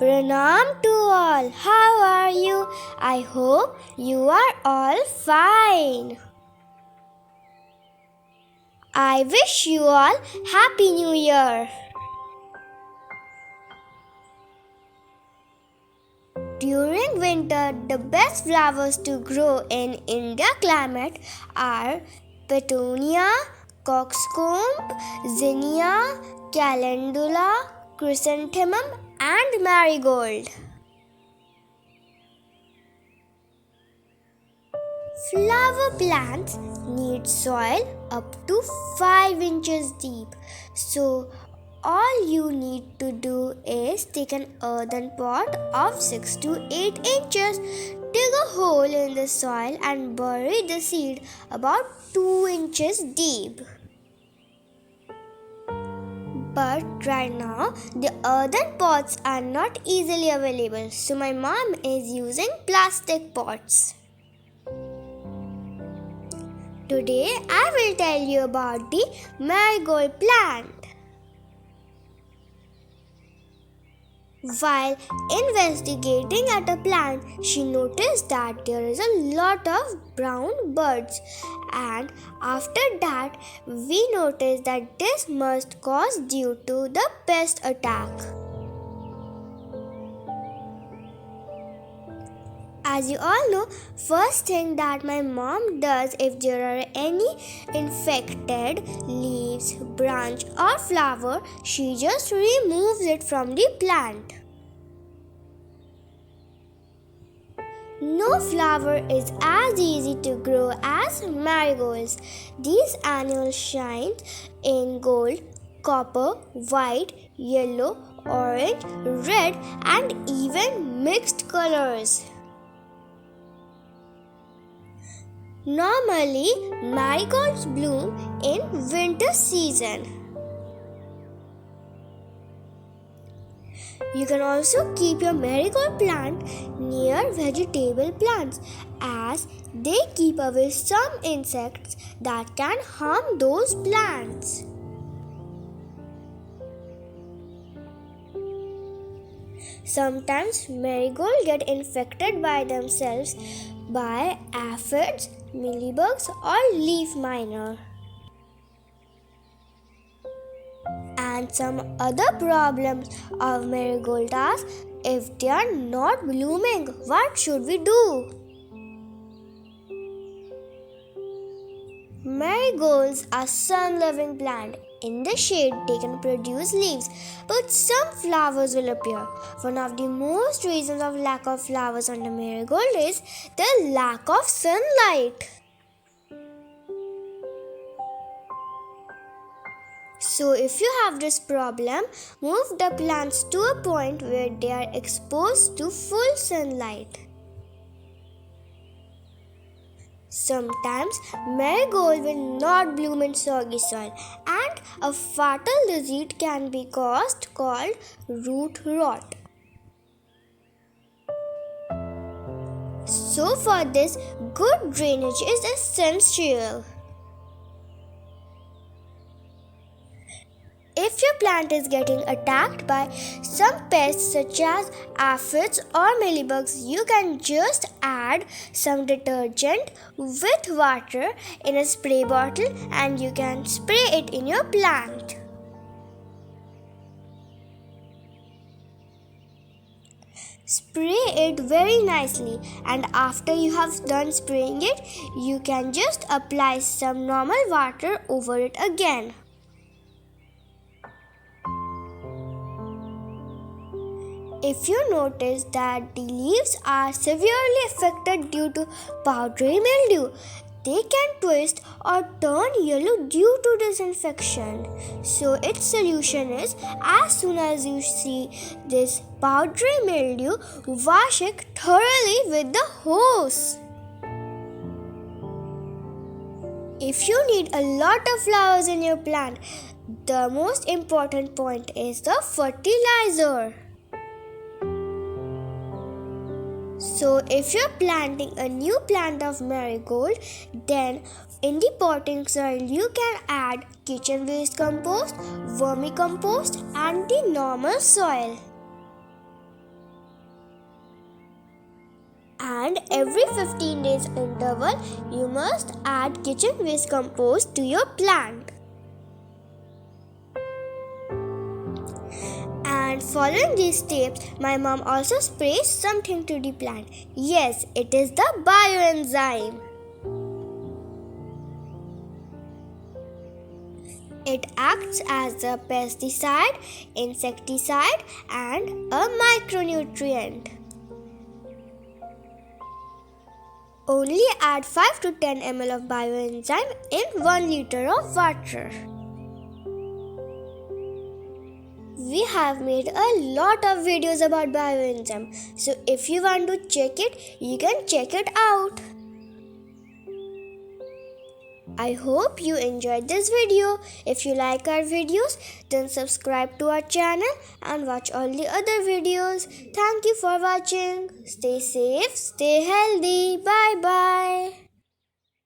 Pranam to all. How are you? I hope you are all fine. I wish you all Happy New Year. During winter, the best flowers to grow in India climate are petunia, coxcomb, zinnia, calendula, chrysanthemum and marigold. Flower plants need soil up to 5 inches deep. So all you need to do is take an earthen pot of 6 to 8 inches, dig a hole in the soil and bury the seed about 2 inches deep. But right now, the earthen pots are not easily available, so my mom is using plastic pots. Today, I will tell you about the marigold plant. While investigating at a plant, she noticed that there is a lot of brown buds, and after that, we noticed that this must cause due to the pest attack. As you all know, first thing that my mom does if there are any infected leaves, branch or flower, she just removes it from the plant. No flower is as easy to grow as marigolds. These annuals shine in gold, copper, white, yellow, orange, red and even mixed colors. Normally, marigolds bloom in winter season. You can also keep your marigold plant near vegetable plants as they keep away some insects that can harm those plants. Sometimes marigolds get infected by themselves by aphids, mealybugs or leaf miner. And some other problems of marigold are if they are not blooming, what should we do? Marigolds are sun-loving plants. In the shade, they can produce leaves, but some flowers will appear. One of the most reasons of lack of flowers on the marigold is the lack of sunlight. So if you have this problem, move the plants to a point where they are exposed to full sunlight. Sometimes marigold will not bloom in soggy soil and a fatal disease can be caused called root rot. So for this, good drainage is essential. If your plant is getting attacked by some pests such as aphids or mealybugs, you can just add some detergent with water in a spray bottle and you can spray it in your plant. Spray it very nicely, and after you have done spraying it, you can just apply some normal water over it again. If you notice that the leaves are severely affected due to powdery mildew, they can twist or turn yellow due to this infection. So its solution is, as soon as you see this powdery mildew, wash it thoroughly with the hose. If you need a lot of flowers in your plant, the most important point is the fertilizer. So if you're planting a new plant of marigold, then in the potting soil you can add kitchen waste compost, vermicompost and the normal soil. And every 15 days interval, you must add kitchen waste compost to your plant. And following these steps, my mom also sprays something to the plant. Yes, it is the bioenzyme. It acts as a pesticide, insecticide, and a micronutrient. Only add 5 to 10 ml of bioenzyme in 1 liter of water. We have made a lot of videos about bioenzyme, so if you want to check it, you can check it out. I hope you enjoyed this video. If you like our videos, then subscribe to our channel and watch all the other videos. Thank you for watching. Stay safe, stay healthy. Bye.